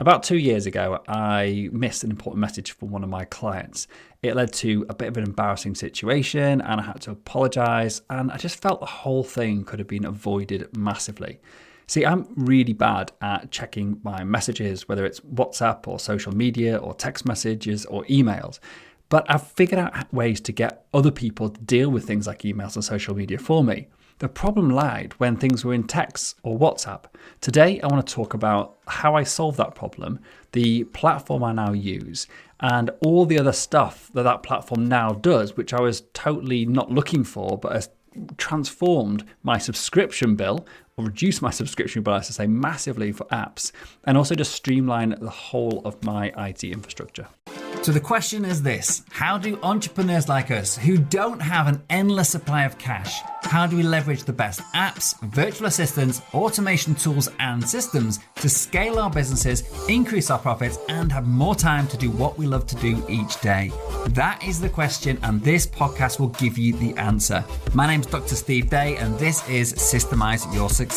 About 2 years ago, I missed an important message from one of my clients. It led to a bit of an embarrassing situation and I had to apologize, and I just felt the whole thing could have been avoided massively. See, I'm really bad at checking my messages, whether it's WhatsApp or social media or text messages or emails. But I've figured out ways to get other people to deal with things like emails and social media for me. The problem lied when things were in text or WhatsApp. Today, I want to talk about how I solved that problem, the platform I now use, and all the other stuff that platform now does, which I was totally not looking for, but has transformed my subscription bill, or reduced my subscription bill, I should say, massively for apps, and also just streamline the whole of my IT infrastructure. So the question is this: how do entrepreneurs like us, who don't have an endless supply of cash, how do we leverage the best apps, virtual assistants, automation tools and systems to scale our businesses, increase our profits, and have more time to do what we love to do each day? That is the question, and this podcast will give you the answer. My name's Dr. Steve Day, and this is Systemize Your Success.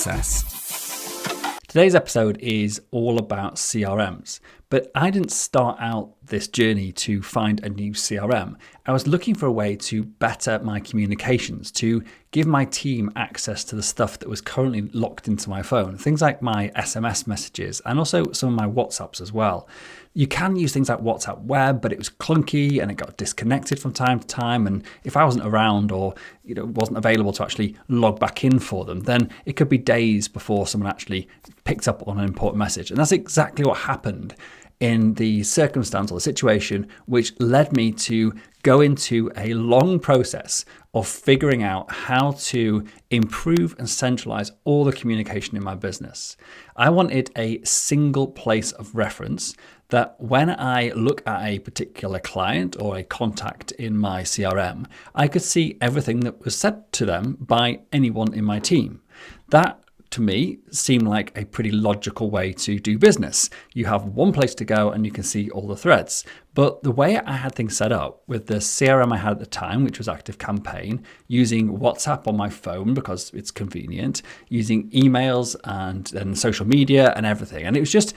Today's episode is all about CRMs, but I didn't start out this journey to find a new CRM. I was looking for a way to better my communications, to give my team access to the stuff that was currently locked into my phone, things like my SMS messages and also some of my WhatsApps as well. You can use things like WhatsApp Web, but it was clunky and it got disconnected from time to time. And if I wasn't around or wasn't available to actually log back in for them, then it could be days before someone actually picked up on an important message. And that's exactly what happened in the circumstance or the situation, which led me to go into a long process of figuring out how to improve and centralize all the communication in my business. I wanted a single place of reference that when I look at a particular client or a contact in my CRM, I could see everything that was said to them by anyone in my team. That to me seemed like a pretty logical way to do business. You have one place to go and you can see all the threads. But the way I had things set up with the CRM I had at the time, which was ActiveCampaign, using WhatsApp on my phone because it's convenient, using emails and then social media and everything. And it was just,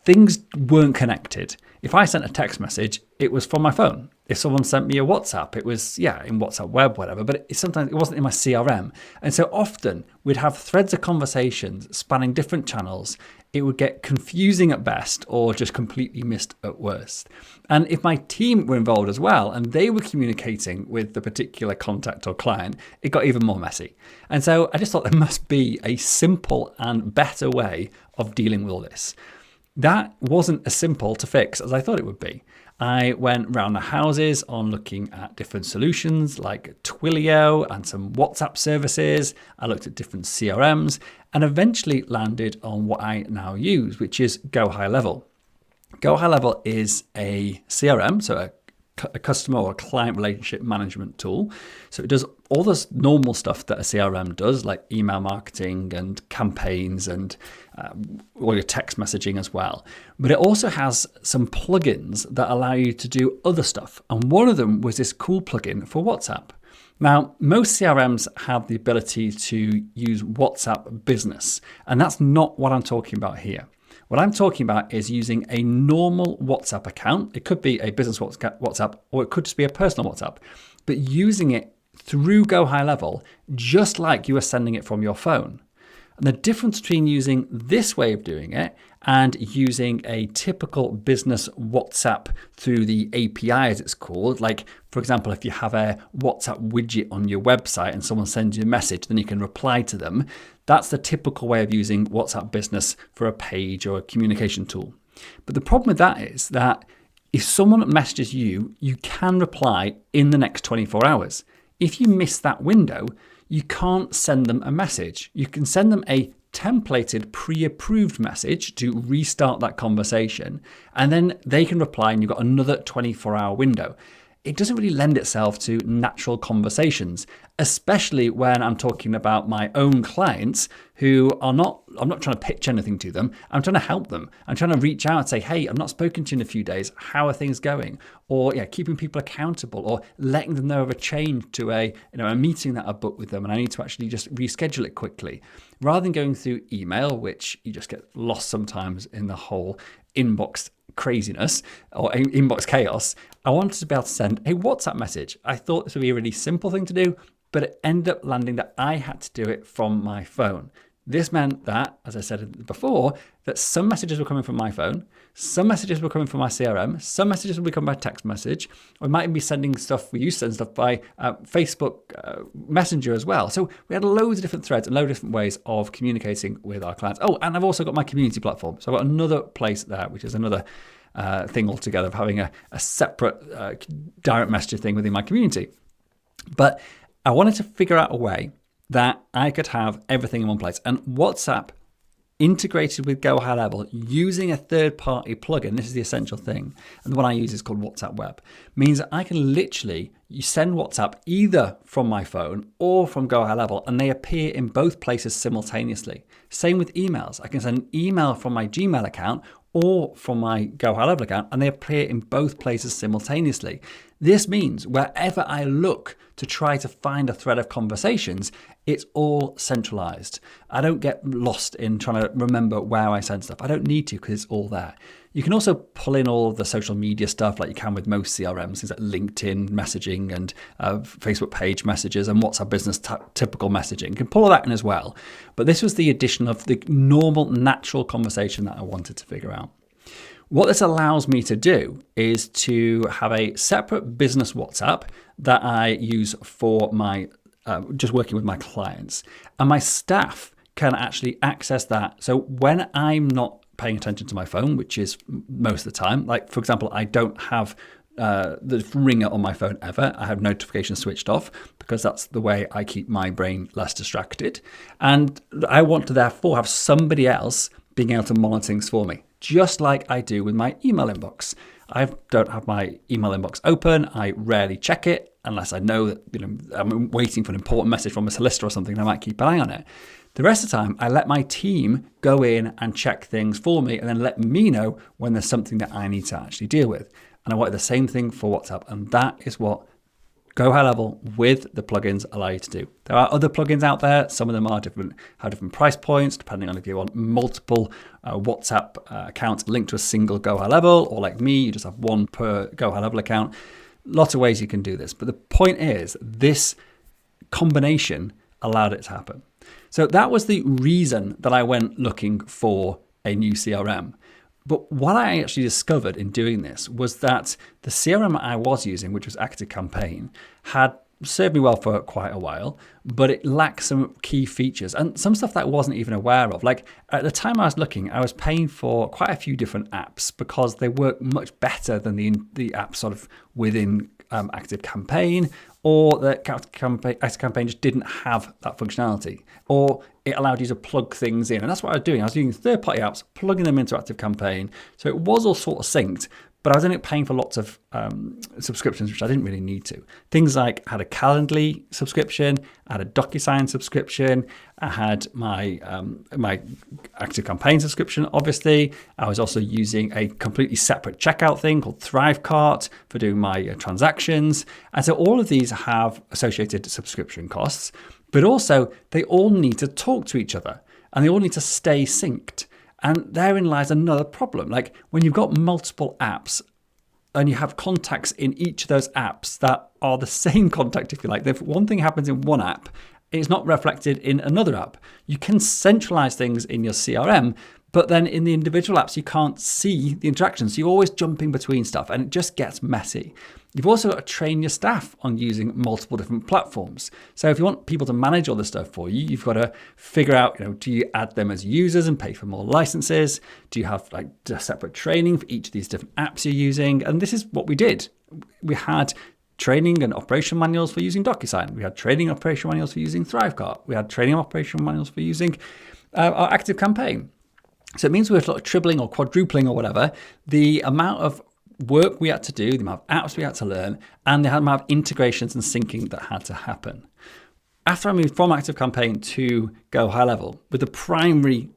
things weren't connected. If I sent a text message, it was from my phone. If someone sent me a WhatsApp, it was, in WhatsApp Web, whatever, but sometimes it wasn't in my CRM. And so often we'd have threads of conversations spanning different channels. It would get confusing at best or just completely missed at worst. And if my team were involved as well and they were communicating with the particular contact or client, it got even more messy. And so I just thought there must be a simple and better way of dealing with all this. That wasn't as simple to fix as I thought it would be. I went round the houses on looking at different solutions like Twilio and some WhatsApp services. I looked at different CRMs and eventually landed on what I now use, which is GoHighLevel. GoHighLevel is a CRM, so a customer or client relationship management tool. So it does all this normal stuff that a CRM does, like email marketing and campaigns and all your text messaging as well. But it also has some plugins that allow you to do other stuff. And one of them was this cool plugin for WhatsApp. Now, most CRMs have the ability to use WhatsApp Business, and that's not what I'm talking about here. What I'm talking about is using a normal WhatsApp account. It could be a business WhatsApp, or it could just be a personal WhatsApp, but using it through GoHighLevel, just like you are sending it from your phone. And the difference between using this way of doing it and using a typical business WhatsApp through the API, as it's called, like, for example, if you have a WhatsApp widget on your website and someone sends you a message, then you can reply to them. That's the typical way of using WhatsApp Business for a page or a communication tool. But the problem with that is that if someone messages you, you can reply in the next 24 hours. If you miss that window, you can't send them a message. You can send them a templated, pre-approved message to restart that conversation, and then they can reply and you've got another 24-hour window. It doesn't really lend itself to natural conversations, especially when I'm talking about my own clients who I'm not trying to pitch anything to them. I'm trying to help them. I'm trying to reach out and say, hey, I've not spoken to you in a few days. How are things going? Or keeping people accountable or letting them know of a change to a meeting that I booked with them and I need to actually just reschedule it quickly. Rather than going through email, which you just get lost sometimes in the whole inbox craziness or inbox chaos, I wanted to be able to send a WhatsApp message. I thought this would be a really simple thing to do, but it ended up landing that I had to do it from my phone. This meant that, as I said before, that some messages were coming from my phone, some messages were coming from my CRM, some messages would be coming by text message. We might even be sending stuff, we used to send stuff by Facebook Messenger as well. So we had loads of different threads and loads of different ways of communicating with our clients. Oh, and I've also got my community platform. So I've got another place there, which is another thing altogether of having a separate direct message thing within my community. But I wanted to figure out a way that I could have everything in one place. And WhatsApp integrated with GoHighLevel using a third-party plugin, this is the essential thing, and the one I use is called WhatsApp Web, means that I can literally send WhatsApp either from my phone or from GoHighLevel, and they appear in both places simultaneously. Same with emails. I can send an email from my Gmail account or from my GoHighLevel account, and they appear in both places simultaneously. This means wherever I look to try to find a thread of conversations, it's all centralized. I don't get lost in trying to remember where I send stuff. I don't need to because it's all there. You can also pull in all of the social media stuff like you can with most CRMs, things like LinkedIn messaging and Facebook page messages and WhatsApp business typical messaging. You can pull all that in as well. But this was the addition of the normal, natural conversation that I wanted to figure out. What this allows me to do is to have a separate business WhatsApp that I use for my just working with my clients. And my staff can actually access that. So when I'm not paying attention to my phone, which is most of the time, like for example, I don't have the ringer on my phone ever. I have notifications switched off because that's the way I keep my brain less distracted. And I want to therefore have somebody else being able to monitor things for me, just like I do with my email inbox. I don't have my email inbox open. I rarely check it unless I know that I'm waiting for an important message from a solicitor or something, and I might keep an eye on it. The rest of the time, I let my team go in and check things for me and then let me know when there's something that I need to actually deal with. And I wanted the same thing for WhatsApp, and that is what GoHighLevel with the plugins allow you to do. There are other plugins out there. Some of them are have different price points, depending on if you want multiple WhatsApp accounts linked to a single GoHighLevel, or like me, you just have one per GoHighLevel account. Lots of ways you can do this. But the point is, this combination allowed it to happen. So that was the reason that I went looking for a new CRM. But what I actually discovered in doing this was that the CRM I was using, which was ActiveCampaign, had served me well for quite a while, but it lacked some key features and some stuff that I wasn't even aware of. Like at the time I was looking, I was paying for quite a few different apps because they work much better than the apps sort of within ActiveCampaign, or the ActiveCampaign just didn't have that functionality, or it allowed you to plug things in. And that's what I was doing. I was using third-party apps, plugging them into ActiveCampaign. So it was all sort of synced, but I was ending up paying for lots of subscriptions, which I didn't really need to. Things like I had a Calendly subscription, I had a DocuSign subscription, I had my my ActiveCampaign subscription, obviously. I was also using a completely separate checkout thing called ThriveCart for doing my transactions. And so all of these have associated subscription costs, but also they all need to talk to each other and they all need to stay synced. And therein lies another problem. Like when you've got multiple apps and you have contacts in each of those apps that are the same contact, if you like, if one thing happens in one app, it's not reflected in another app. You can centralize things in your CRM, but then in the individual apps, you can't see the interactions. So you're always jumping between stuff and it just gets messy. You've also got to train your staff on using multiple different platforms. So if you want people to manage all this stuff for you, you've got to figure out, do you add them as users and pay for more licenses? Do you have like separate training for each of these different apps you're using? And this is what we did. We had training and operation manuals for using DocuSign. We had training and operation manuals for using ThriveCart. We had training and operation manuals for using our ActiveCampaign. So it means we were sort of tripling or quadrupling or whatever the amount of work we had to do, the amount of apps we had to learn, and the amount of integrations and syncing that had to happen. After I moved from ActiveCampaign to GoHighLevel, with the primary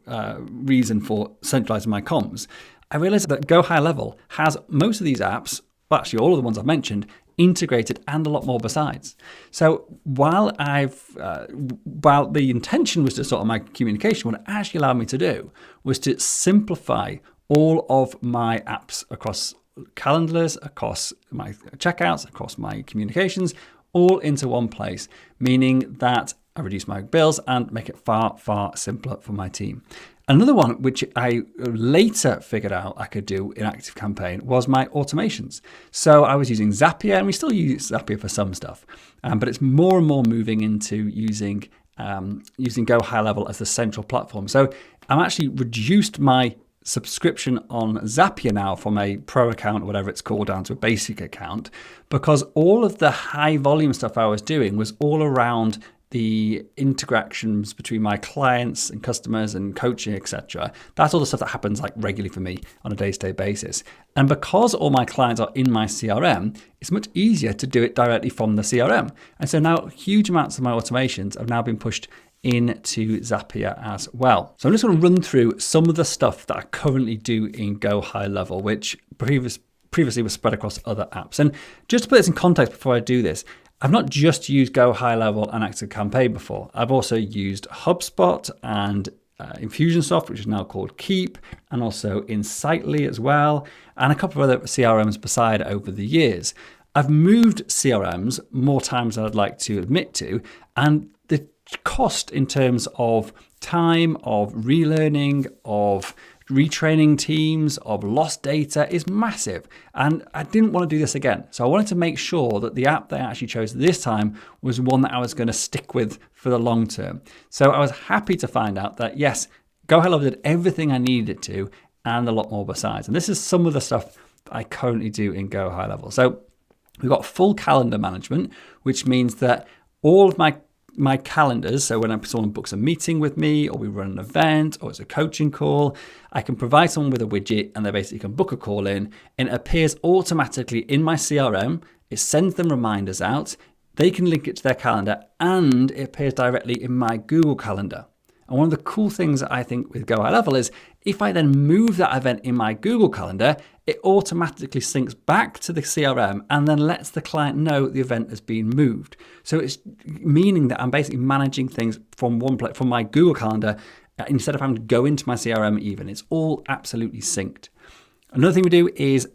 reason for centralizing my comms, I realized that GoHighLevel has most of these apps, well, actually all of the ones I've mentioned, integrated and a lot more besides. So while the intention was to sort of my communication, what it actually allowed me to do was to simplify all of my apps across calendars, across my checkouts, across my communications, all into one place, meaning that I reduce my bills and make it far, far simpler for my team. Another one which I later figured out I could do in ActiveCampaign was my automations. So I was using Zapier, and we still use Zapier for some stuff, but it's more and more moving into using GoHighLevel as the central platform. So I'm actually reduced my subscription on Zapier now from a pro account or whatever it's called down to a basic account, because all of the high volume stuff I was doing was all around the interactions between my clients and customers and coaching, etc. That's all the stuff that happens like regularly for me on a day-to-day basis. And because all my clients are in my CRM, it's much easier to do it directly from the CRM. And so now huge amounts of my automations have now been pushed into Zapier as well. So I'm just going to run through some of the stuff that I currently do in GoHighLevel, which previously was spread across other apps. And just to put this in context before I do this, I've not just used GoHighLevel and ActiveCampaign before. I've also used HubSpot and Infusionsoft, which is now called Keep, and also Insightly as well, and a couple of other CRMs beside over the years. I've moved CRMs more times than I'd like to admit to, and the cost in terms of time, of relearning, of retraining teams, of lost data is massive. And I didn't want to do this again. So I wanted to make sure that the app that I actually chose this time was one that I was going to stick with for the long term. So I was happy to find out that yes, GoHighLevel did everything I needed it to and a lot more besides. And this is some of the stuff that I currently do in GoHighLevel. So we've got full calendar management, which means that all of my calendars, so when someone books a meeting with me or we run an event or it's a coaching call, I can provide someone with a widget and they basically can book a call in, and it appears automatically in my CRM. It sends them reminders out. They can link it to their calendar and it appears directly in my Google Calendar. And one of the cool things that I think with GoHighLevel is if I then move that event in my Google Calendar, it automatically syncs back to the CRM and then lets the client know the event has been moved. So it's meaning that I'm basically managing things from one place, from my Google Calendar, instead of having to go into my CRM even. It's all absolutely synced. Another thing we do is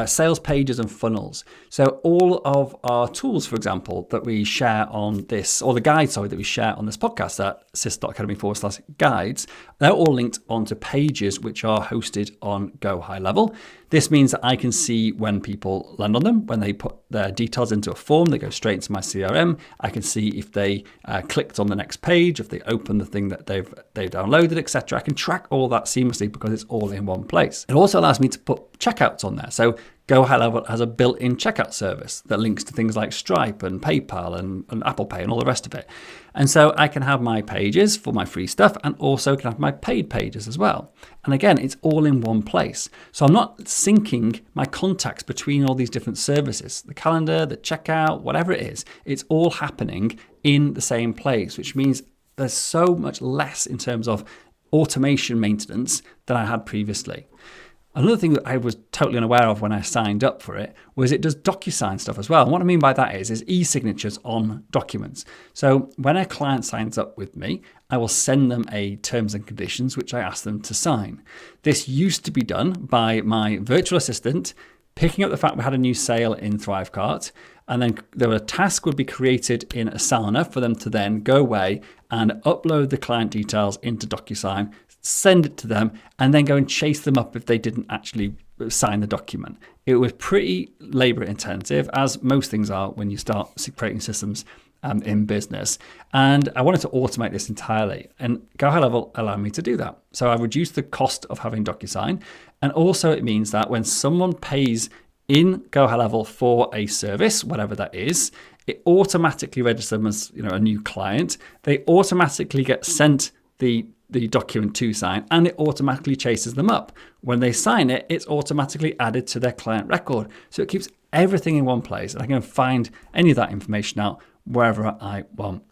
sales pages and funnels. So all of our tools, for example, that we share on this, or the guides, that we share on this podcast at sys.academy/guides, they're all linked onto pages which are hosted on GoHighLevel. This means that I can see when people land on them, when they put their details into a form, they go straight into my CRM. I can see if they clicked on the next page, if they opened the thing that they've downloaded, etc. I can track all that seamlessly because it's all in one place. It also allows me to put checkouts on there. So GoHighLevel has a built-in checkout service that links to things like Stripe and PayPal and Apple Pay and all the rest of it. And so I can have my pages for my free stuff and also can have my paid pages as well. And again, it's all in one place. So I'm not syncing my contacts between all these different services, the calendar, the checkout, whatever it is, it's all happening in the same place, which means there's so much less in terms of automation maintenance than I had previously. Another thing that I was totally unaware of when I signed up for it was it does DocuSign stuff as well. And what I mean by that is e-signatures on documents. So when a client signs up with me, I will send them a terms and conditions, which I ask them to sign. This used to be done by my virtual assistant, picking up the fact we had a new sale in ThriveCart, and then a task would be created in Asana for them to then go away and upload the client details into DocuSign, send it to them, and then go and chase them up if they didn't actually sign the document. It was pretty labor intensive, as most things are when you start creating systems in business. And I wanted to automate this entirely, and GoHighLevel allowed me to do that. So I reduced the cost of having DocuSign, and also it means that when someone pays in GoHighLevel for a service, whatever that is, it automatically registers them as a new client. They automatically get sent the document to sign, and it automatically chases them up. When they sign it, it's automatically added to their client record. So it keeps everything in one place, and I can find any of that information out wherever I want.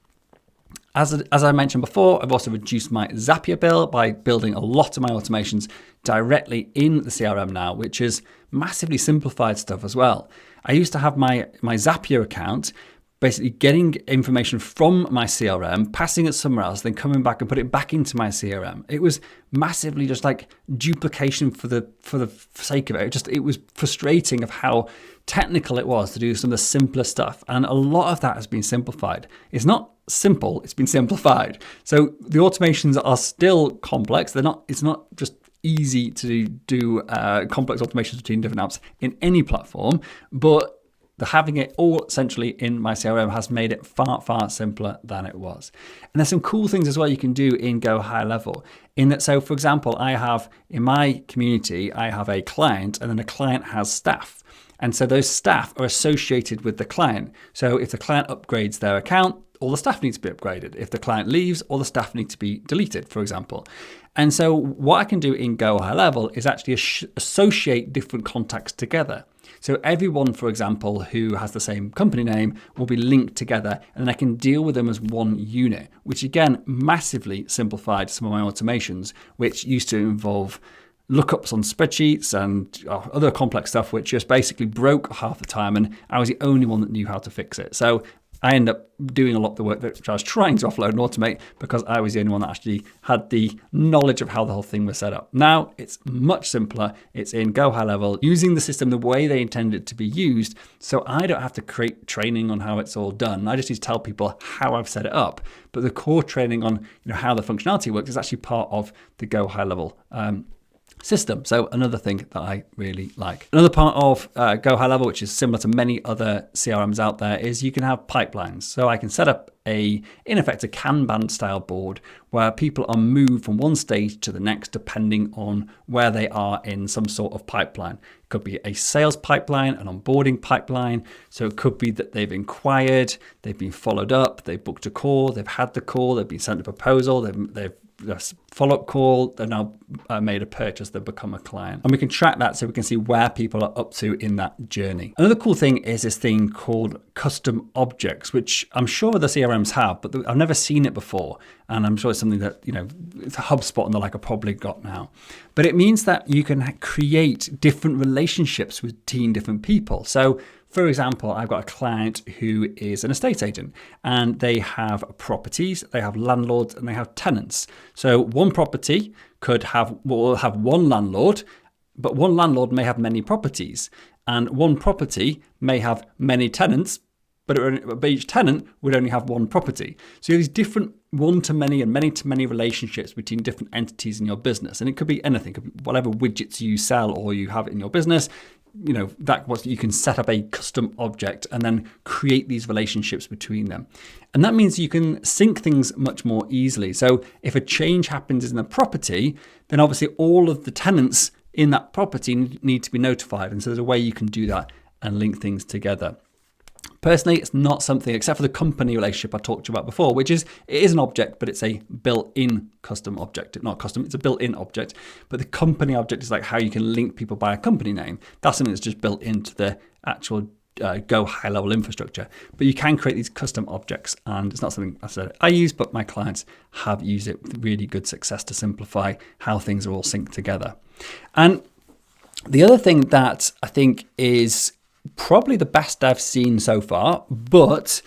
As I mentioned before, I've also reduced my Zapier bill by building a lot of my automations directly in the CRM now, which is massively simplified stuff as well. I used to have my Zapier account basically getting information from my CRM, passing it somewhere else, then coming back and put it back into my CRM. It was massively just like duplication for the sake of it. It was frustrating of how technical it was to do some of the simpler stuff. And a lot of that has been simplified. It's not simple, it's been simplified. So the automations are still complex. It's not just easy to do complex automations between different apps in any platform, but having it all centrally in my CRM has made it far, far simpler than it was. And there's some cool things as well you can do in GoHighLevel. In that, so for example, I have in my community, I have a client, and then a client has staff. And so those staff are associated with the client. So if the client upgrades their account, all the staff need to be upgraded. If the client leaves, all the staff need to be deleted, for example. And so what I can do in GoHighLevel is actually associate different contacts together. So everyone, for example, who has the same company name will be linked together, and then I can deal with them as one unit, which again, massively simplified some of my automations, which used to involve lookups on spreadsheets and other complex stuff, which just basically broke half the time, and I was the only one that knew how to fix it. So I ended up doing a lot of the work that I was trying to offload and automate because I was the only one that actually had the knowledge of how the whole thing was set up. Now it's much simpler. It's in GoHighLevel, using the system the way they intended it to be used. So I don't have to create training on how it's all done. I just need to tell people how I've set it up. But the core training on how the functionality works is actually part of the GoHighLevel system. So another thing that I really like. Another part of GoHighLevel, which is similar to many other CRMs out there, is you can have pipelines. So I can set up in effect, a Kanban style board where people are moved from one stage to the next depending on where they are in some sort of pipeline. It could be a sales pipeline, an onboarding pipeline. So it could be that they've inquired, they've been followed up, they've booked a call, they've had the call, they've been sent a proposal, they've follow-up call, they've now made a purchase, they've become a client. And we can track that so we can see where people are up to in that journey. Another cool thing is this thing called custom objects, which I'm sure the CRMs have, but I've never seen it before. And I'm sure it's something that, it's a HubSpot and the like have probably got now. But it means that you can create different relationships between different people. So for example, I've got a client who is an estate agent, and they have properties, they have landlords, and they have tenants. So one property will have one landlord, but one landlord may have many properties, and one property may have many tenants, but each tenant would only have one property. So you have these different one-to-many and many-to-many relationships between different entities in your business. And it could be anything, it could be whatever widgets you sell or you have in your business. You can set up a custom object and then create these relationships between them. And that means you can sync things much more easily. So if a change happens in the property, then obviously all of the tenants in that property need to be notified. And so there's a way you can do that and link things together. Personally, it's not something, except for the company relationship I talked to you about before, which is, it is an object, but it's a built-in custom object. Not custom, it's a built-in object. But the company object is like how you can link people by a company name. That's something that's just built into the actual GoHighLevel infrastructure. But you can create these custom objects, and it's not something I use, but my clients have used it with really good success to simplify how things are all synced together. And the other thing that I think is probably the best I've seen so far, but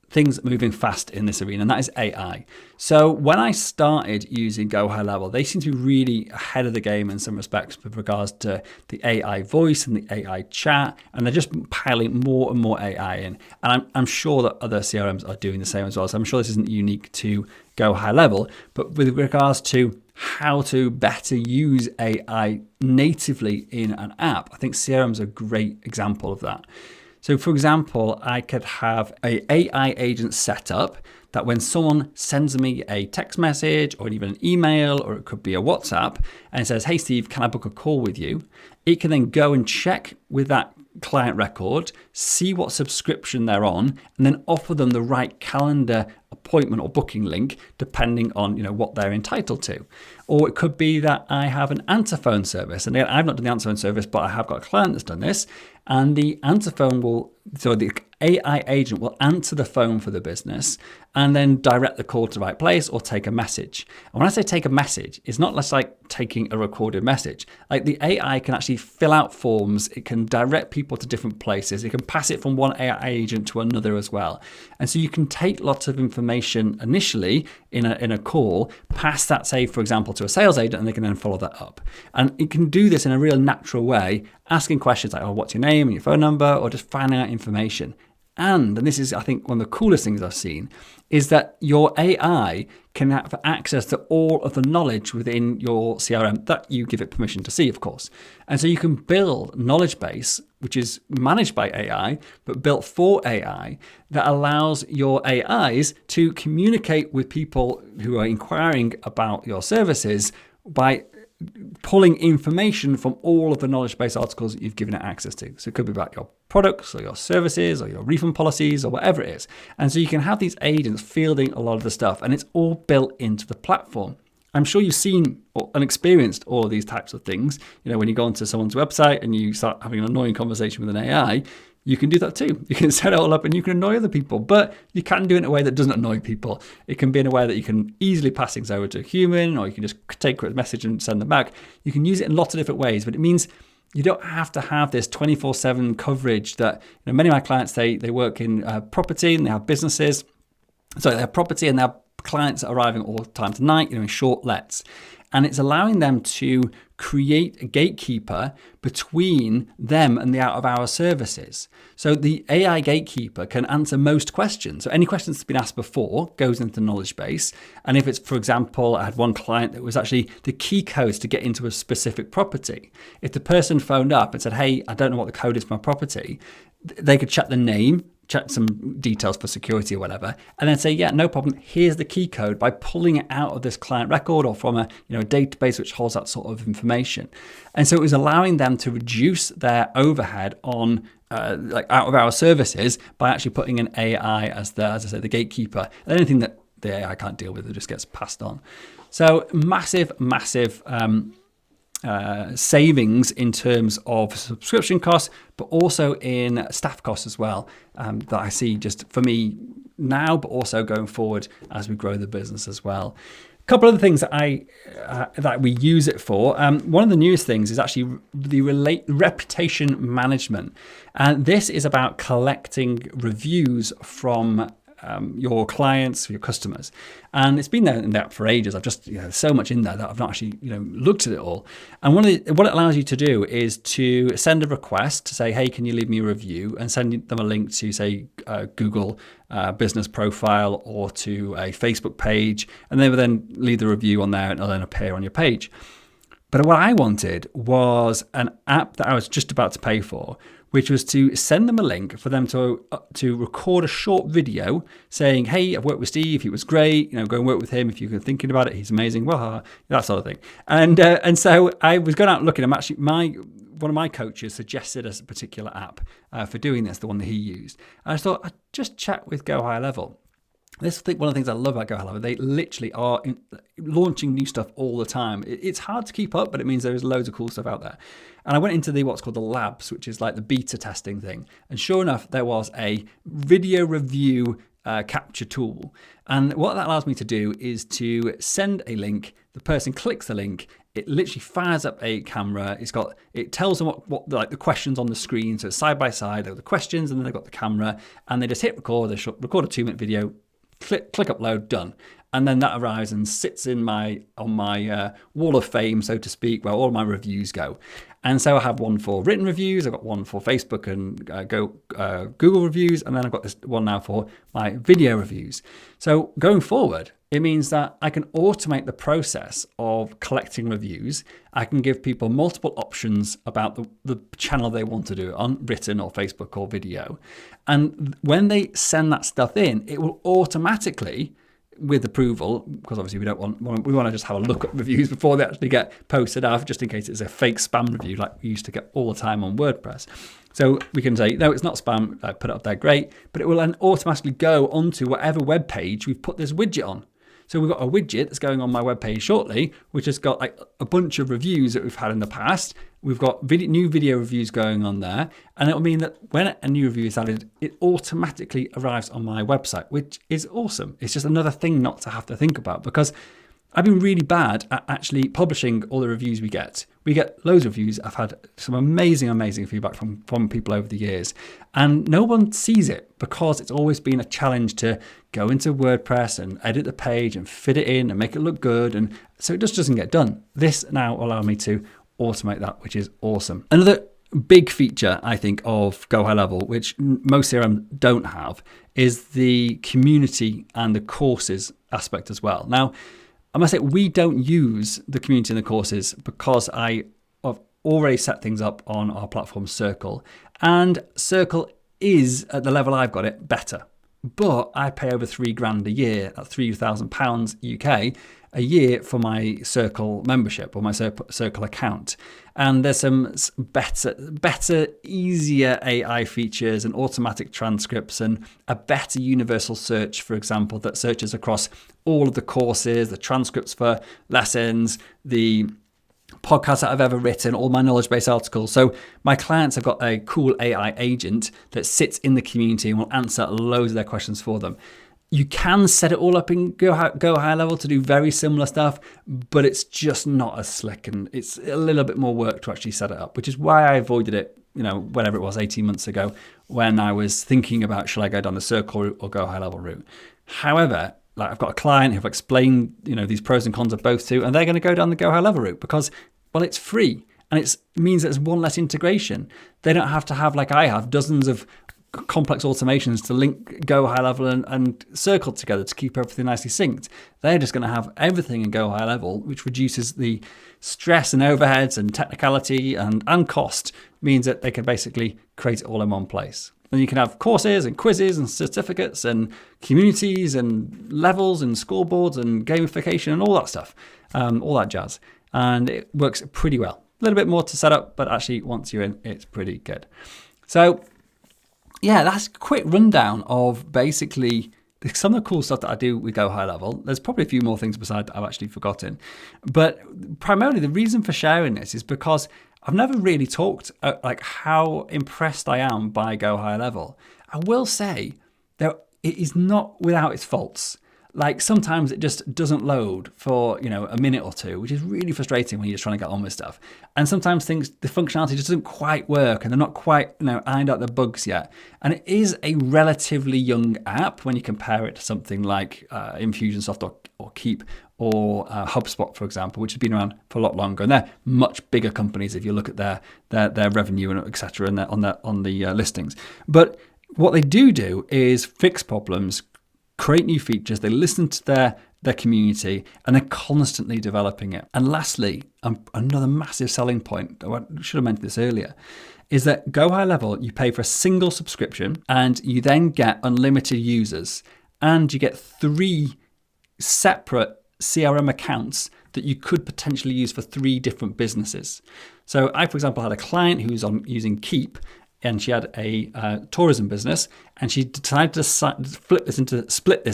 things moving fast in this arena, and that is AI. So when I started using GoHighLevel, they seem to be really ahead of the game in some respects with regards to the AI voice and the AI chat, and they're just piling more and more AI in. And I'm sure that other CRMs are doing the same as well. So I'm sure this isn't unique to GoHighLevel, but with regards to how to better use AI natively in an app, I think CRM's a great example of that. So for example, I could have an AI agent set up that when someone sends me a text message or even an email, or it could be a WhatsApp, and it says, "Hey Steve, can I book a call with you?" It can then go and check with that client record, see what subscription they're on, and then offer them the right calendar appointment or booking link depending on what they're entitled to. Or it could be that I have an answer phone service. And again, I've not done the answer phone service, but I have got a client that's done this. And the answer phone the AI agent will answer the phone for the business and then direct the call to the right place or take a message. And when I say take a message, it's not just like taking a recorded message. Like the AI can actually fill out forms. It can direct people to different places. It can pass it from one AI agent to another as well. And so you can take lots of information initially in a call, pass that, say, for example, to a sales agent, and they can then follow that up. And it can do this in a real natural way, asking questions like, oh, what's your name and your phone number, or just finding out information. And this is, I think, one of the coolest things I've seen, is that your AI can have access to all of the knowledge within your CRM that you give it permission to see, of course. And so you can build knowledge base, which is managed by AI, but built for AI, that allows your AIs to communicate with people who are inquiring about your services by pulling information from all of the knowledge base articles that you've given it access to. So it could be about your products or your services or your refund policies or whatever it is. And so you can have these agents fielding a lot of the stuff, and it's all built into the platform. I'm sure you've seen and experienced all of these types of things. You know, when you go onto someone's website and you start having an annoying conversation with an AI, you can do that too. You can set it all up and you can annoy other people, but you can do it in a way that doesn't annoy people. It can be in a way that you can easily pass things over to a human, or you can just take a message and send them back. You can use it in lots of different ways, but it means you don't have to have this 24/7 coverage that, you know, many of my clients, they work in property and they have businesses. So they have property and they have clients arriving all the time tonight, you know, in short lets. And it's allowing them to create a gatekeeper between them and the out-of-hours services. So the AI gatekeeper can answer most questions. So any questions that's been asked before goes into the knowledge base. And if it's, for example, I had one client that was actually the key codes to get into a specific property. If the person phoned up and said, hey, I don't know what the code is for my property, they could check the name, check some details for security or whatever, and then say, yeah, no problem, here's the key code, by pulling it out of this client record or from a database which holds that sort of information. And so it was allowing them to reduce their overhead on like out of our services by actually putting an AI as the gatekeeper. And anything that the AI can't deal with, it just gets passed on. So massive savings in terms of subscription costs, but also in staff costs as well, that I see just for me now, but also going forward as we grow the business as well. A couple of the things that we use it for. One of the newest things is actually the reputation management, and this is about collecting reviews from your clients, your customers. And it's been there in the app for ages. I've just, so much in there that I've not actually, looked at it all. And what it allows you to do is to send a request to say, hey, can you leave me a review, and send them a link to, say, Google business profile or to a Facebook page. And they will then leave the review on there and it'll then appear on your page. But what I wanted was an app that I was just about to pay for, which was to send them a link for them to record a short video saying, hey, I've worked with Steve, he was great, go and work with him if you're thinking about it, he's amazing, well, that sort of thing. And so I was going out looking. I'm actually, one of my coaches suggested a particular app for doing this, the one that he used. And I thought, I'd just chat with GoHighLevel. This is one of the things I love about GoHighLevel. They literally are launching new stuff all the time. It's hard to keep up, but it means there is loads of cool stuff out there. And I went into what's called the labs, which is like the beta testing thing. And sure enough, there was a video review capture tool. And what that allows me to do is to send a link. The person clicks the link. It literally fires up a camera. It tells them what like the questions on the screen. So it's side by side. There are the questions, and then they've got the camera, and they just hit record. They record a 2-minute video. Click upload, done. And then that arrives and sits on my wall of fame, so to speak, where all my reviews go. And so I have one for written reviews, I've got one for Facebook and Google reviews, and then I've got this one now for my video reviews. So going forward, it means that I can automate the process of collecting reviews. I can give people multiple options about the channel they want to do it on, written or Facebook or video. And when they send that stuff in, it will automatically, with approval, because obviously we want to just have a look at reviews before they actually get posted out, just in case it's a fake spam review like we used to get all the time on WordPress. So we can say, no, it's not spam, put it up there, great. But it will then automatically go onto whatever web page we've put this widget on. So we've got a widget that's going on my webpage shortly, which has got like a bunch of reviews that we've had in the past. We've got new video reviews going on there. And it'll mean that when a new review is added, it automatically arrives on my website, which is awesome. It's just another thing not to have to think about, because I've been really bad at actually publishing all the reviews we get. We get loads of reviews. I've had some amazing feedback from people over the years. And no one sees it because it's always been a challenge to go into WordPress and edit the page and fit it in and make it look good. And so it just doesn't get done. This now allows me to automate that, which is awesome. Another big feature, I think, of GoHighLevel, which most CRM don't have, is the community and the courses aspect as well. Now, I must say, we don't use the community and the courses because I have already set things up on our platform Circle. And Circle is, at the level I've got it, better. But I pay over $3,000 a year, that's £3,000 UK a year for my Circle membership or my Circle account. And there's some better, easier AI features and automatic transcripts and a better universal search, for example, that searches across all of the courses, the transcripts for lessons, the podcasts that I've ever written, all my knowledge base articles. So my clients have got a cool AI agent that sits in the community and will answer loads of their questions for them. You can set it all up in GoHighLevel to do very similar stuff, but it's just not as slick, and it's a little bit more work to actually set it up, which is why I avoided it, whenever it was 18 months ago when I was thinking about, should I go down the Circle route or GoHighLevel route? However, like I've got a client who I've explained, these pros and cons of both to, and they're going to go down the GoHighLevel route because, well, it's free and it means there's one less integration. They don't have to have, like I have, dozens of complex automations to link GoHighLevel and Circle together to keep everything nicely synced. They're just going to have everything in GoHighLevel, which reduces the stress and overheads and technicality and cost, means that they can basically create it all in one place. And you can have courses and quizzes and certificates and communities and levels and scoreboards and gamification and all that stuff, all that jazz. And it works pretty well. A little bit more to set up, but actually once you're in, it's pretty good. So yeah, that's a quick rundown of basically some of the cool stuff that I do with GoHighLevel. There's probably a few more things beside that I've actually forgotten. But primarily the reason for sharing this is because I've never really talked like how impressed I am by GoHighLevel. I will say that it is not without its faults. Like sometimes it just doesn't load for, a minute or two, which is really frustrating when you're just trying to get on with stuff. And sometimes the functionality just doesn't quite work and they're not quite, ironed out the bugs yet. And it is a relatively young app when you compare it to something like Infusionsoft or Keep or HubSpot, for example, which has been around for a lot longer. And they're much bigger companies if you look at their revenue and et cetera and on the listings. But what they do is fix problems, create new features, they listen to their community, and they're constantly developing it. And lastly, another massive selling point, I should have mentioned this earlier, is that GoHighLevel, you pay for a single subscription and you then get unlimited users and you get 3 separate CRM accounts that you could potentially use for 3 different businesses. So I, for example, had a client who was using Keep, and she had a tourism business, and she decided to split this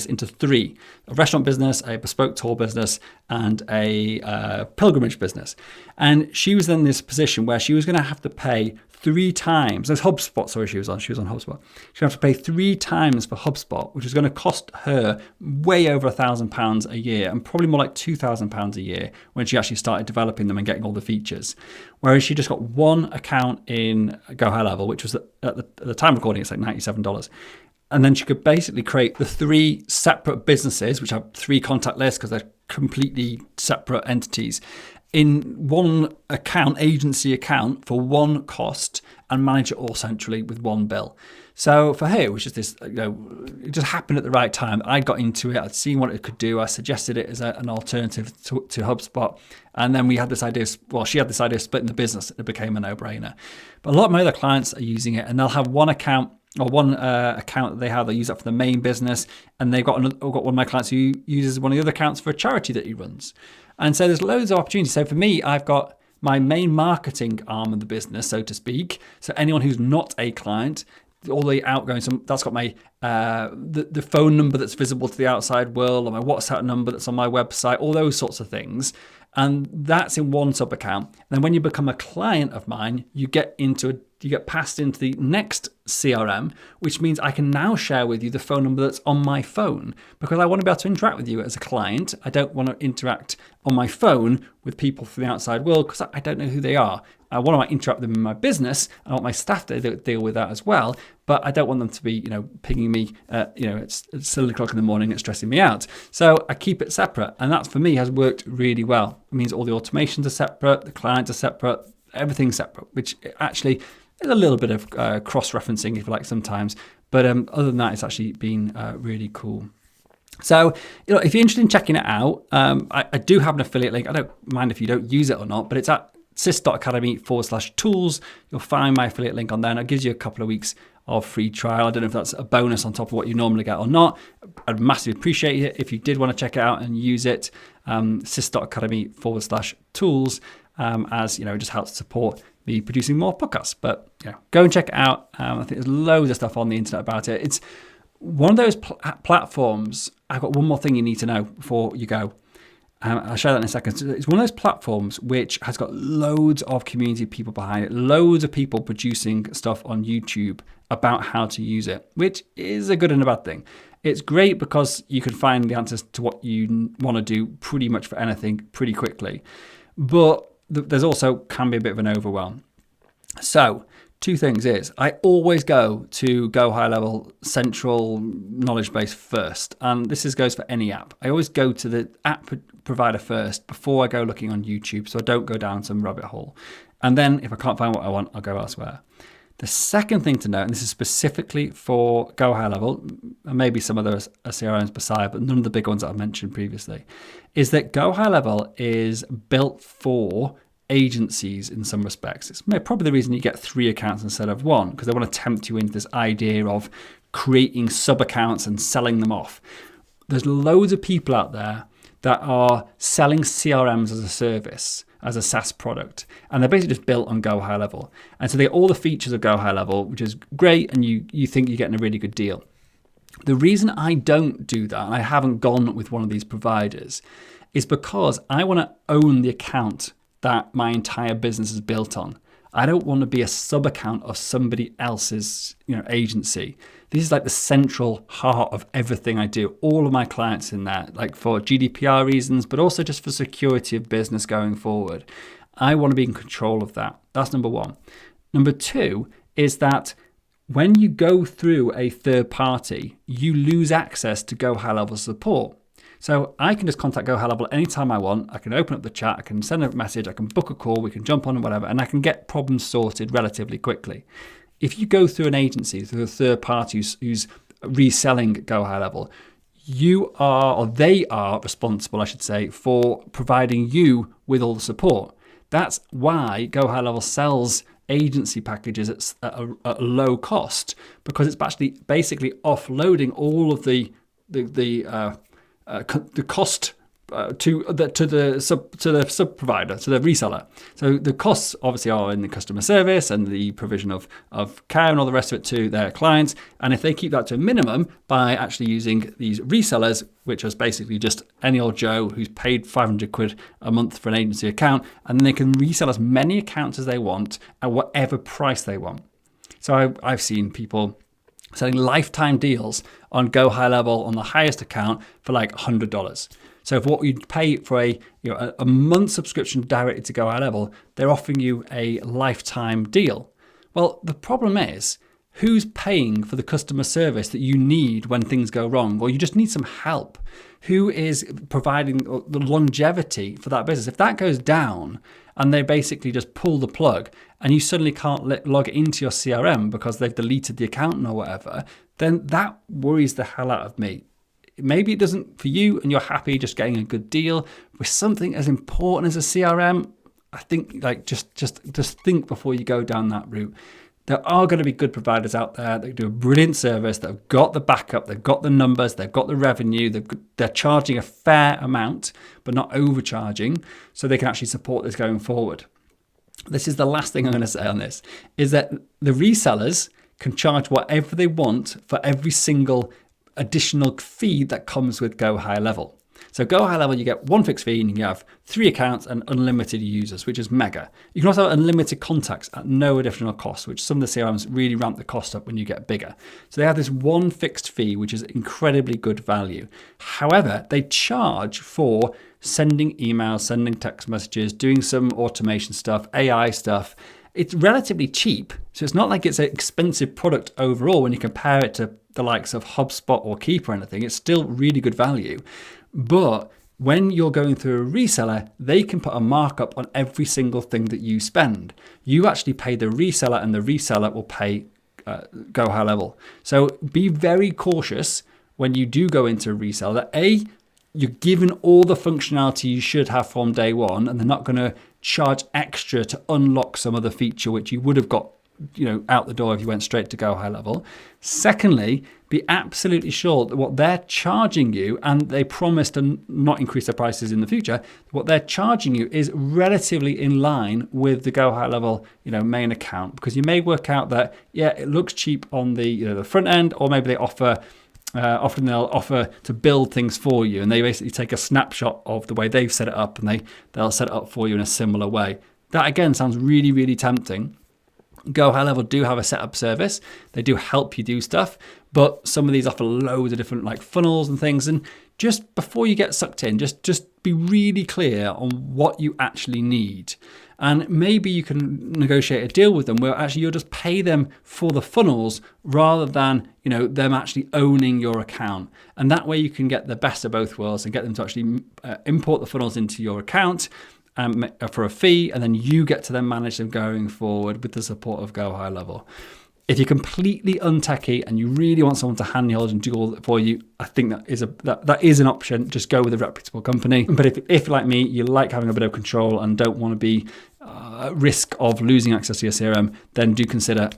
into 3: a restaurant business, a bespoke tour business, and a pilgrimage business. And she was in this position where she was going to have to pay 3 times. There's HubSpot, sorry, she was on HubSpot. She would have to pay 3 times for HubSpot, which is going to cost her way over £1,000 a year, and probably more like £2,000 a year when she actually started developing them and getting all the features. Whereas she just got one account in GoHighLevel, which was at the time of recording, it's like $97. And then she could basically create the 3 separate businesses, which have 3 contact lists because they're completely separate entities, in one account, agency account, for one cost, and manage it all centrally with one bill. So for her, it was just this, it just happened at the right time. I got into it, I'd seen what it could do, I suggested it as an alternative to HubSpot, and then we had this idea, she had this idea of splitting the business, it became a no-brainer. But a lot of my other clients are using it, and they'll have one account, or one account that they use that for the main business, and they've got one of my clients who uses one of the other accounts for a charity that he runs. And so there's loads of opportunities. So for me, I've got my main marketing arm of the business, so to speak. So anyone who's not a client all the outgoing. So that's got my the phone number that's visible to the outside world, or my WhatsApp number that's on my website, all those sorts of things. And that's in one sub account. And then when you become a client of mine, you get passed into the next CRM, which means I can now share with you the phone number that's on my phone, because I want to be able to interact with you as a client. I don't want to interact on my phone with people from the outside world because I don't know who they are. I want to interact with them in my business. I want my staff to deal with that as well, but I don't want them to be, pinging me, it's 7 o'clock in the morning and stressing me out. So I keep it separate, and that for me has worked really well. It means all the automations are separate, the clients are separate, everything's separate, which actually is a little bit of cross-referencing, if you like, sometimes. But other than that, it's actually been really cool. So, if you're interested in checking it out, I do have an affiliate link. I don't mind if you don't use it or not, but it's at sys.academy/tools. You'll find my affiliate link on there, and it gives you a couple of weeks of free trial. I don't know if that's a bonus on top of what you normally get or not. I'd massively appreciate it if you did want to check it out and use it. sys.academy/tools, as it just helps support me producing more podcasts. But go and check it out. I think there's loads of stuff on the internet about it. It's one of those platforms. I've got one more thing you need to know before you go. I'll share that in a second. So it's one of those platforms which has got loads of community people behind it, loads of people producing stuff on YouTube about how to use it, which is a good and a bad thing. It's great because you can find the answers to what you want to do pretty much for anything pretty quickly. But there's also can be a bit of an overwhelm. So two things is I always go to GoHighLevel central knowledge base first. And this goes for any app. I always go to the app provider first before I go looking on YouTube, so I don't go down some rabbit hole. And then if I can't find what I want, I'll go elsewhere. The second thing to note, and this is specifically for GoHighLevel, and maybe some other CRMs beside, but none of the big ones that I've mentioned previously, is that GoHighLevel is built for agencies in some respects. It's probably the reason you get 3 accounts instead of 1, because they want to tempt you into this idea of creating sub-accounts and selling them off. There's loads of people out there that are selling CRMs as a service, as a SaaS product, and they're basically just built on GoHighLevel. And so they get all the features of GoHighLevel, which is great, and you think you're getting a really good deal. The reason I don't do that, and I haven't gone with one of these providers, is because I want to own the account that my entire business is built on. I don't want to be a sub-account of somebody else's agency. This is like the central heart of everything I do. All of my clients in there, like for GDPR reasons, but also just for security of business going forward. I want to be in control of that. That's number one. Number two is that when you go through a third party, you lose access to GoHighLevel support. So I can just contact GoHighLevel anytime I want. I can open up the chat, I can send a message, I can book a call, we can jump on and whatever, and I can get problems sorted relatively quickly. If you go through an agency, through a third party who's reselling GoHighLevel, they are responsible, I should say, for providing you with all the support. That's why GoHighLevel sells agency packages at a low cost, because it's actually basically offloading all of the cost to the sub provider, to the reseller. So the costs obviously are in the customer service and the provision of care and all the rest of it to their clients. And if they keep that to a minimum by actually using these resellers, which is basically just any old Joe who's paid 500 quid a month for an agency account, and then they can resell as many accounts as they want at whatever price they want. So I've seen people selling lifetime deals on GoHighLevel on the highest account for like $100. So for what you'd pay for a month subscription directly to GoHighLevel, they're offering you a lifetime deal. Well, the problem is, who's paying for the customer service that you need when things go wrong, or you just need some help? Who is providing the longevity for that business? If that goes down and they basically just pull the plug and you suddenly can't log into your CRM because they've deleted the account or whatever, then that worries the hell out of me. Maybe it doesn't for you and you're happy just getting a good deal. With something as important as a CRM, I think just think before you go down that route. There are going to be good providers out there that do a brilliant service, that have got the backup, they've got the numbers, they've got the revenue, they're charging a fair amount, but not overcharging, so they can actually support this going forward. This is the last thing I'm going to say on this, is that the resellers can charge whatever they want for every single additional fee that comes with GoHighLevel. So GoHighLevel, you get one fixed fee and you have 3 accounts and unlimited users, which is mega. You can also have unlimited contacts at no additional cost, which some of the CRMs really ramp the cost up when you get bigger. So they have this one fixed fee, which is incredibly good value. However, they charge for sending emails, sending text messages, doing some automation stuff, AI stuff. It's relatively cheap. So it's not like it's an expensive product overall when you compare it to the likes of HubSpot or Keep or anything. It's still really good value. But when you're going through a reseller, they can put a markup on every single thing that you spend. You actually pay the reseller and the reseller will pay GoHighLevel. So be very cautious when you do go into a reseller that A, you're given all the functionality you should have from day one, and they're not going to charge extra to unlock some other feature which you would have got out the door if you went straight to GoHighLevel. Secondly, be absolutely sure that what they're charging you, and they promise to not increase their prices in the future, what they're charging you is relatively in line with the GoHighLevel main account, because you may work out that it looks cheap on the the front end, or maybe they offer often they'll offer to build things for you, and they basically take a snapshot of the way they've set it up, and they'll set it up for you in a similar way. That again sounds really, really tempting. GoHighLevel do have a setup service. They do help you do stuff, but some of these offer loads of different funnels and things. And just before you get sucked in, just be really clear on what you actually need. And maybe you can negotiate a deal with them where actually you'll just pay them for the funnels rather than them actually owning your account. And that way you can get the best of both worlds and get them to actually import the funnels into your account for a fee, and then you get to then manage them going forward with the support of GoHighLevel. If you're completely untechy and you really want someone to handhold and do all that for you, I think that is an option. Just go with a reputable company. But if like me, you like having a bit of control and don't want to be at risk of losing access to your CRM, then do consider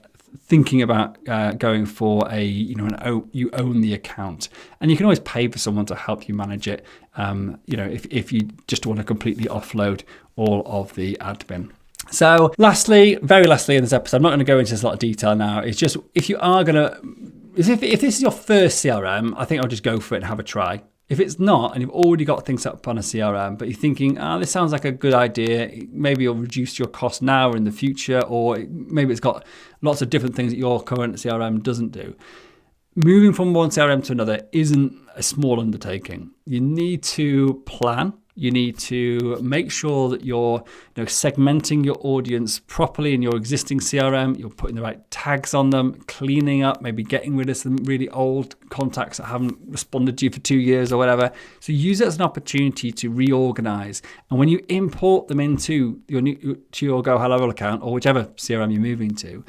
thinking about going for you own the account, and you can always pay for someone to help you manage it. If you just want to completely offload all of the admin. So very lastly in this episode, I'm not going to go into this a lot of detail now. It's just if this is your first CRM, I think I'll just go for it and have a try. If it's not, and you've already got things set up on a CRM, but you're thinking, this sounds like a good idea, maybe it'll reduce your cost now or in the future, or maybe it's got lots of different things that your current CRM doesn't do. Moving from one CRM to another isn't a small undertaking. You need to plan. You need to make sure that you're segmenting your audience properly in your existing CRM. You're putting the right tags on them, cleaning up, maybe getting rid of some really old contacts that haven't responded to you for 2 years or whatever. So use it as an opportunity to reorganize. And when you import them into your GoHighLevel account or whichever CRM you're moving to,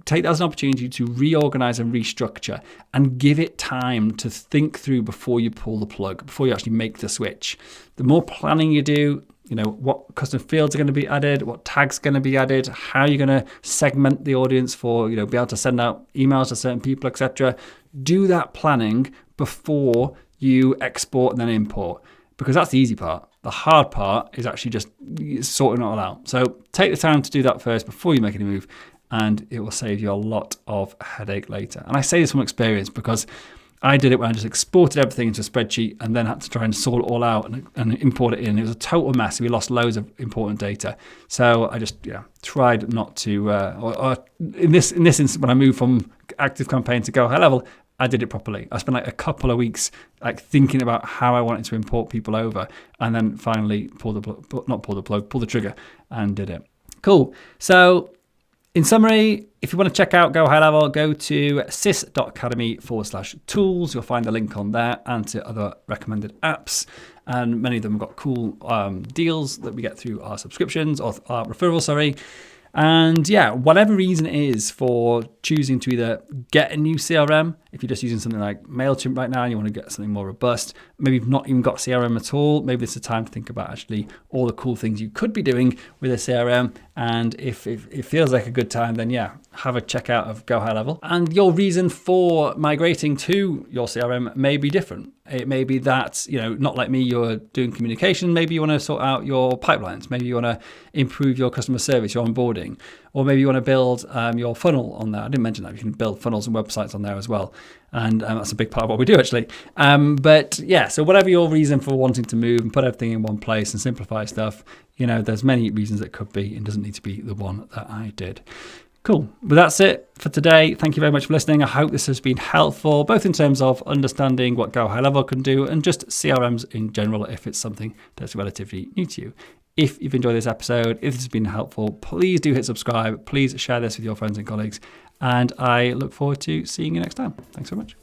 take that as an opportunity to reorganize and restructure and give it time to think through before you pull the plug, before you actually make the switch. The more planning you do, what custom fields are going to be added, what tags are going to be added, how you're going to segment the audience for, be able to send out emails to certain people, etc. Do that planning before you export and then import, because that's the easy part. The hard part is actually just sorting it all out. So take the time to do that first before you make any move, and it will save you a lot of headache later. And I say this from experience because I did it when I just exported everything into a spreadsheet and then had to try and sort it all out and import it in. It was a total mess. We lost loads of important data. So I just tried not to, or in this instance, when I moved from ActiveCampaign to GoHighLevel, I did it properly. I spent a couple of weeks thinking about how I wanted to import people over, and then finally pull the trigger and did it. Cool. So in summary, if you want to check out GoHighLevel, go to sys.academy/tools. You'll find the link on there and to other recommended apps. And many of them have got cool deals that we get through our subscriptions or our referrals, And whatever reason it is for choosing to either get a new CRM, if you're just using something like MailChimp right now and you want to get something more robust, maybe you've not even got CRM at all, maybe it's a time to think about actually all the cool things you could be doing with a CRM. And if it feels like a good time, then have a checkout of GoHighLevel. And your reason for migrating to your CRM may be different. It may be that, not like me, you're doing communication. Maybe you want to sort out your pipelines. Maybe you want to improve your customer service, your onboarding, or maybe you want to build your funnel on there. I didn't mention that. You can build funnels and websites on there as well. And that's a big part of what we do, actually. But yeah, so whatever your reason for wanting to move and put everything in one place and simplify stuff, there's many reasons it could be. It doesn't need to be the one that I did. Cool. But that's it for today. Thank you very much for listening. I hope this has been helpful, both in terms of understanding what GoHighLevel can do and just CRMs in general, if it's something that's relatively new to you. If you've enjoyed this episode, if this has been helpful, please do hit subscribe. Please share this with your friends and colleagues. And I look forward to seeing you next time. Thanks very much.